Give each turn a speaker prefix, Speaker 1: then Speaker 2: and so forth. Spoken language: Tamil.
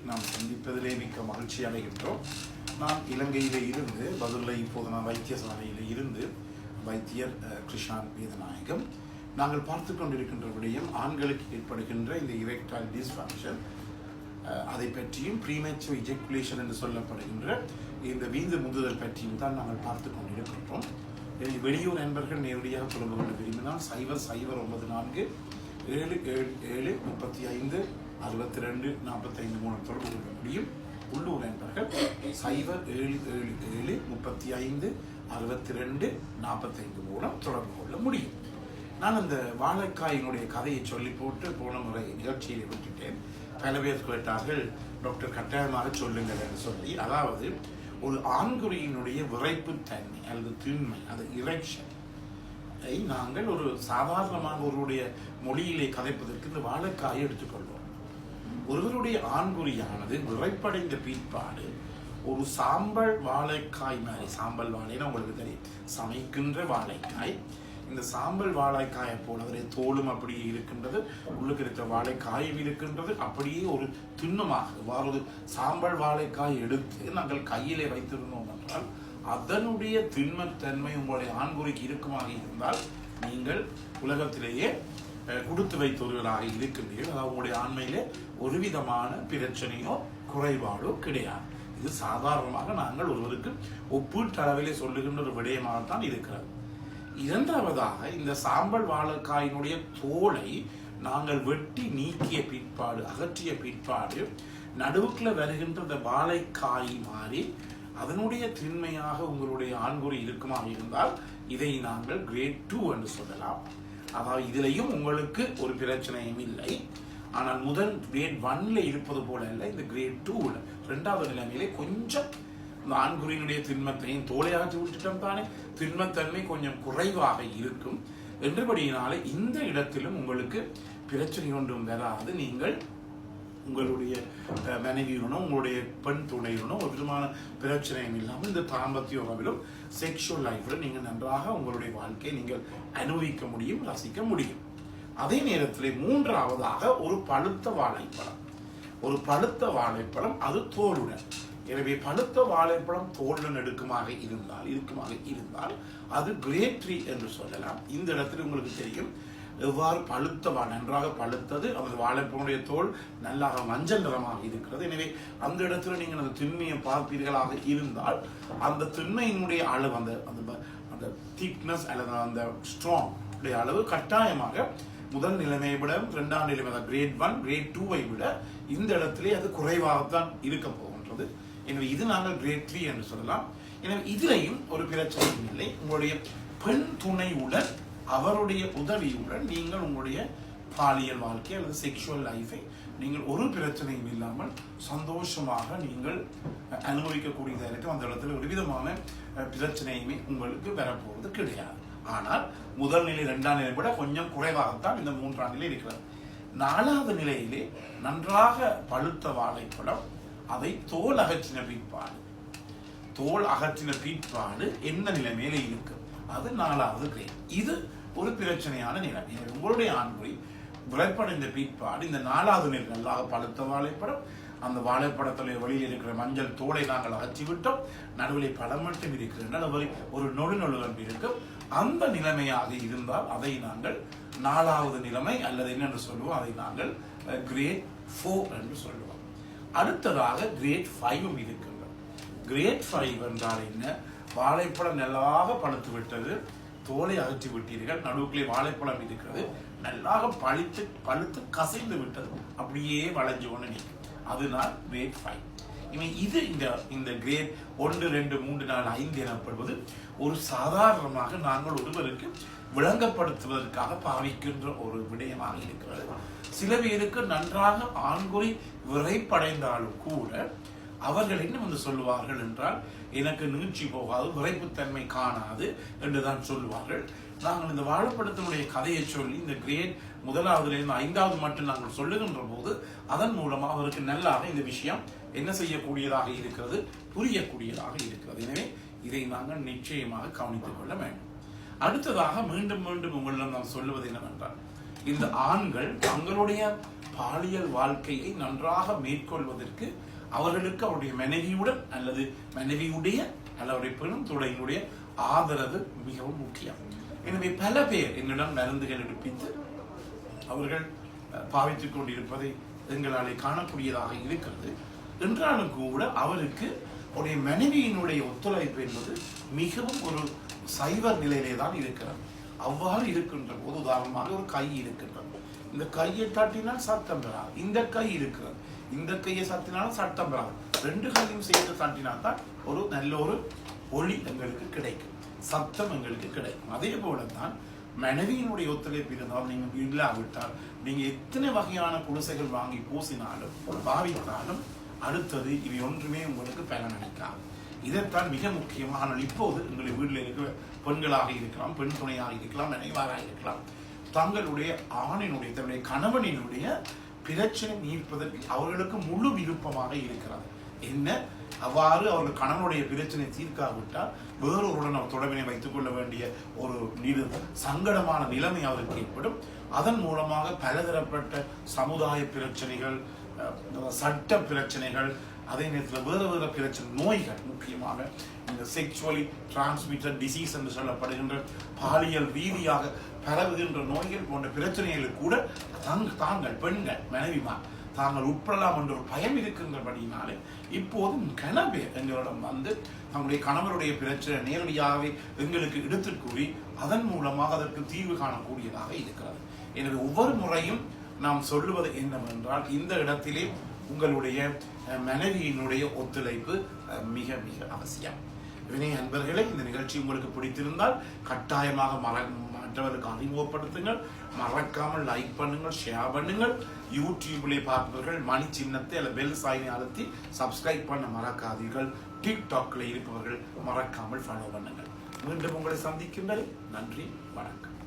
Speaker 1: நாம் சந்திப்பதிலே மிக்க மகிழ்ச்சி அடைகின்றோம். நான் இலங்கையிலே இருந்து பதுளை இப்போது நான் வைத்தியசாலையிலே இருந்து வைத்தியர் கிருஷான் வேதநாயகம். நாங்கள் பார்த்து கொண்டிருக்கின்ற விடயம் ஆண்களுக்கு ஏற்படுகின்ற இந்த இரெக்டைல் டிஸ்ஃபங்க்ஷன், அதை பற்றியும் ப்ரீமெச்சுர் இஜெக்குலேஷன் என்று சொல்லப்படுகின்ற இந்த வீந்து முந்துதல் பற்றியும் தான் நாங்கள் பார்த்து கொண்டிருக்கின்றோம். வெளியூர் நண்பர்கள் நேரடியாக தொடர்பு கொண்டு விரும்பினால் 0094 77 35 62 45 மூலம் தொடர்பு கொள்ள முடியும். உள்ளூர் நண்பர்கள் 0777 35 62 45 மூலம் தொடர்பு கொள்ள முடியும். நான் அந்த வாழைக்காயினுடைய கதையை சொல்லி போட்டு போன முறை நிகழ்ச்சியை விட்டுட்டேன். பல பேர் கேட்டார்கள், டாக்டர் கட்டாயமாக சொல்லுங்கள் என்று சொல்லி. அதாவது ஒரு ஆண்குறியினுடைய விரைப்பு தன்மை அல்லது திண்மை, அது இரெக்ஷன் நாங்கள் ஒரு சாதாரணமாக ஒருவருடைய மொழியிலே கதைப்பதற்கு இந்த வாழைக்காயை எடுத்துக்கொள்வோம். ஒருவருடைய ஆண்குறியானது விரைப்படைந்த பிற்பாடு ஒரு சாம்பல் வாழைக்காய் மாதிரி, சாம்பல் வாழைன்னா உங்களுக்கு தெரியும், சமைக்கின்ற வாழைக்காய். இந்த சாம்பல் வாழைக்காயை போல அதிலே தோலும் அப்படியே இருக்கின்றது, உள்ளுக்கு இருக்கிற வாழைக்காயும் இருக்கின்றது. அப்படியே ஒரு திண்ணமாக ஒரு சாம்பல் வாழைக்காய் எடுத்து நாங்கள் கையிலே வைத்திருந்தோம் என்றால் அதனுடைய திண்மத்தன்மை உங்களுடைய ஆண்குறிக்கு இருக்குமாக இருந்தால் நீங்கள் உலகத்திலேயே கொடுத்து வைத்தவர்களாக இருக்கின்றீர்கள். அதாவது உங்களுடைய ஆண்மையிலே ஒரு விதமான பிரச்சனையோ குறைபாடோ கிடையாது. இது சாதாரணமாக நாங்கள் ஒருவருக்கு ஒப்பீட்டு அளவிலே சொல்லுகின்ற ஒரு விடயமாகத்தான் இருக்கிறது. இரண்டாவதாக, இந்த சாம்பல் வாழைக்காயினுடைய தோலை நாங்கள் வெட்டி நீக்கிய பிற்பாடு, அகற்றிய பிற்பாடு நடுவுக்குள்ள வருகின்ற இந்த வாழைக்காய் மாறி அதனுடைய திண்மையாக உங்களுடைய ஆண்குறி இருக்குமாக இருந்தால் இதை நாங்கள் கிரேட் 2 என்று சொல்லலாம். அதாவது இதிலையும் உங்களுக்கு ஒரு பிரச்சனையும் இல்லை. ஆனால் முதல் கிரேட் 1ல இருப்பது போல இல்லை, இந்த கிரேட் 2ல இரண்டாவது நிலைமையிலே கொஞ்சம் இந்த ஆண்குறியினுடைய திண்மத்தையும் தோலையாற்றி விட்டுட்டோம் தானே, திண்மத்தன்மை கொஞ்சம் குறைவாக இருக்கும் என்றபடியினாலே இந்த இடத்திலும் உங்களுக்கு பிரச்சனை ஒன்றும் வராது. நீங்கள் உங்களுடைய மனைவியுடனும் உங்களுடைய பெண் துணையுடனும் ஒரு விதமான பிரச்சனையும் இல்லாமல் இந்த தாம்பத்திய உறவிலும் செக்ஷுவல் லைஃப்ல நீங்கள் நன்றாக உங்களுடைய வாழ்க்கையை நீங்கள் அனுபவிக்க முடியும், ரசிக்க முடியும். அதே நேரத்தில் மூன்றாவதாக ஒரு பழுத்த வாழைப்பழம், ஒரு பழுத்த வாழைப்பழம், அது தோலுடன். எனவே பழுத்த வாழைப்பழம் தோலுடன் இருக்குமாக இருந்தால் அது கிரேட் 3 என்று சொல்லலாம். இந்த இடத்துல உங்களுக்கு தெரியும் எவ்வாறு நன்றாக பழுத்தது, அந்த வாழைப்பழனுடைய தோல் நல்லாக மஞ்சள் நிறமாக இருக்கிறது. எனவே அந்த இடத்துல நீங்கள் அந்த திண்மையை பார்ப்பீர்களாக இருந்தால் அந்த திண்மையினுடைய அளவு, அந்த திக்னஸ் அல்லது அந்த ஸ்ட்ராங் அளவு கட்டாயமாக முதல் நிலைமையை விட இரண்டாம் நிலைமை கிரேட் 1 கிரேட் 2வை விட இந்த இடத்திலே அது குறைவாகத்தான் இருக்க போகின்றது. எனவே இது நாங்கள் கிரேட் 3 என்று சொல்லலாம். எனவே இதிலையும் ஒரு பிரச்சனையும் இல்லை. உங்களுடைய பெண் துணையுடன் அவருடைய உதவியுடன் நீங்கள் உங்களுடைய பாலியல் வாழ்க்கை அல்லது செக்ஷுவல் லைஃபை நீங்கள் ஒரு பிரச்சனையும் இல்லாமல் சந்தோஷமாக நீங்கள் அனுபவிக்கக்கூடியதாக இருக்கும். அந்த இடத்துல ஒரு விதமான பிரச்சனையுமே உங்களுக்கு வரப்போவது கிடையாது. ஆனால் முதல் நிலை இரண்டாம் நிலை விட கொஞ்சம் குறைவாகத்தான் இந்த மூன்றாம் நிலை இருக்கிறது. நாலாவது நிலையிலே நன்றாக பழுத்த வாழைப்பழம், அதை தோல் அகற்றின பிற்பாடு என்ன நிலைமையில இருக்கு, அது நாலாவது கிரேட். இது ஒரு பிரச்சனையான நிலை. உங்களுடைய ஆண்குறி விரைப்படைந்த பிற்பாடு இந்த நாலாவது நிலை நல்லாக பழுத்த வாழைப்படம், அந்த வாழைப்படத்தில் வெளியில் இருக்கிற மஞ்சள் தோலை நாங்கள் அகற்றிவிட்டோம், நடுவில் பழம் மட்டும் இருக்கிற ஒரு நொழுநொழுகல் இருக்கும். அந்த நிலைமையாக இருந்தால் அதை நாங்கள் நாலாவது நிலைமை அல்லது என்னென்று சொல்லுவோம், அதை நாங்கள் கிரேட் 4 என்று சொல்லுவோம். அடுத்ததாக கிரேட் 5 இருக்கின்றது. கிரேட் 5 என்றால் என்ன? வாழைப்பழம் நல்லாக பழுத்து விட்டது, தோலை அகற்றி விட்டீர்கள், நடுவுக்குள்ளே வாழைப்பழம் இருக்கிறது, நல்லாக பழுத்து கசைந்து விட்டது, அப்படியே வளைஞ்சு கொண்டு நிற்கும். அதுதான் கிரேட் 5. இது இந்த கிரேட் 1 2 3 4 5 எனப்படுவது ஒரு சாதாரணமாக நாங்கள் ஒருவருக்கு விளங்கப்படுத்துவதற்காக பாவிக்கின்ற ஒரு விடயமாக இருக்கிறது. சில பேருக்கு நன்றாக ஆண்குறி விரைப்படைந்தாலும் கூட அவர்கள் என்ன வந்து சொல்லுவார்கள் என்றால், எனக்கு நீட்சி போகாது, விரைப்புத்தன்மை காணாது என்றுதான் சொல்லுவார்கள். நாங்கள் இந்த வாழைப்பழத்தினுடைய கதையை சொல்லி இந்த கிரேட் 1லிருந்து 5வது மட்டும் நாங்கள் சொல்லுகின்ற போது அதன் மூலமாக அவருக்கு நல்லாக இந்த விஷயம் என்ன செய்யக்கூடியதாக இருக்கிறது, புரியக்கூடியதாக இருக்கிறது. எனவே இதை நாங்கள் நிச்சயமாக கவனித்துக் கொள்ள வேண்டும். அடுத்ததாக மீண்டும் மீண்டும் உங்களிடம் நாம் சொல்லுவது என்னவென்றால், இந்த ஆண்கள் தங்களுடைய பாலியல் வாழ்க்கையை நன்றாக மேற்கொள்வதற்கு அவர்களுக்கு அவருடைய மனைவியுடன் அல்லது மனைவியுடைய அல்லது பெரும் துணையுடைய ஆதரவு மிகவும் முக்கியம். எனவே பல பேர் என்னிடம் மருந்துகள் எடுப்பித்து அவர்கள் பாவித்துக் கொண்டிருப்பதை எங்களாலே காணக்கூடியதாக இருக்கிறது. என்றாலும் கூட அவருக்கு அவருடைய மனைவியினுடைய ஒத்துழைப்பு என்பது மிகவும் ஒரு சைவர் நிலையிலே தான் இருக்கிறது. அவ்வாறு இருக்கின்ற போது உதாரணமாக ஒரு கை இருக்கின்றது, இந்த கையை தட்டினால் சத்தம் பெறாது. இந்த கை இருக்கிறது, இந்த கையை சத்தினாலும் சத்தம் பெறாது. ரெண்டு கையும் சேர்த்து தட்டினால் தான் ஒரு நல்ல ஒரு ஒளி எங்களுக்கு கிடைக்கும், சத்தம் எங்களுக்கு கிடைக்கும். அதே போலதான் மனைவியினுடைய ஒத்துழைப்பு இருந்தால் நீங்க இல்லாவிட்டால் நீங்க எத்தனை வகையான குடிசைகள் வாங்கி பூசினாலும் பாவித்தாலும் அடுத்தது இவை ஒன்றுமே உங்களுக்கு பலன் அளிக்காது. இதைத்தான் மிக முக்கியமாக. ஆனால் இப்போது உங்களுடைய வீட்டில் இருக்கிற பெண்களாக இருக்கலாம், பெண் துணையாக இருக்கலாம், நினைவாராக இருக்கலாம், தங்களுடைய ஆணினுடைய தன்னுடைய கணவனினுடைய பிரச்சனை நீர்ப்பதற்கு அவர்களுக்கு முழு விருப்பமாக இருக்கிறது. என்ன அவ்வாறு அவர்கள் கணவனுடைய பிரச்சனை தீர்க்காவிட்டால் வேறொருடன் அவர் தொடர்பினை வைத்துக் கொள்ள வேண்டிய ஒரு சங்கடமான நிலைமை அவருக்கு ஏற்படும். அதன் மூலமாக பலதரப்பட்ட சமுதாய பிரச்சனைகள், சட்ட பிரச்சனைகள், அதே நேரத்தில் வேறு வேறு பிரச்சனை நோய்கள், முக்கியமாக இந்த செக்சுவலி டிரான்ஸ்மிட்டட் டிசீஸ் என்று சொல்லப்படுகின்ற பாலியல் ரீதியாக பரவுகின்ற நோய்கள் போன்ற பிரச்சனைகளுக்கு கூட தாங்கள் பெண்கள் மனைவிமார் தாங்கள் உட்படலாம் என்ற ஒரு பயம் இருக்கின்றபடியினாலே இப்போதும் கணவர் எங்களிடம் வந்து தங்களுடைய கணவருடைய பிரச்சனை நேரடியாகவே எங்களுக்கு எடுத்து கூறி அதன் மூலமாக அதற்கு தீர்வு காணக்கூடியதாக இருக்கிறது. எனவே ஒவ்வொரு முறையும் நாம் சொல்லுவது என்னவென்றால், இந்த இடத்திலே உங்களுடைய மனைவியினுடைய ஒத்துழைப்பு மிக மிக அவசியம். வினய அன்பர்களே, இந்த நிகழ்ச்சி உங்களுக்கு பிடித்திருந்தால் கட்டாயமாக மற்றவர்களுக்கு அறிமுகப்படுத்துங்கள். மறக்காமல் லைக் பண்ணுங்கள், ஷேர் பண்ணுங்கள். யூடியூப்ல பார்ப்பவர்கள் மணி சின்னத்தை அல்ல பெல் சாயினை அழுத்தி சப்ஸ்கிரைப் பண்ண மறக்காதீர்கள். டிக்டாக்ல இருப்பவர்கள் மறக்காமல் ஃபாலோ பண்ணுங்கள். மீண்டும் உங்களை சந்திக்கும் வரை நன்றி, வணக்கம்.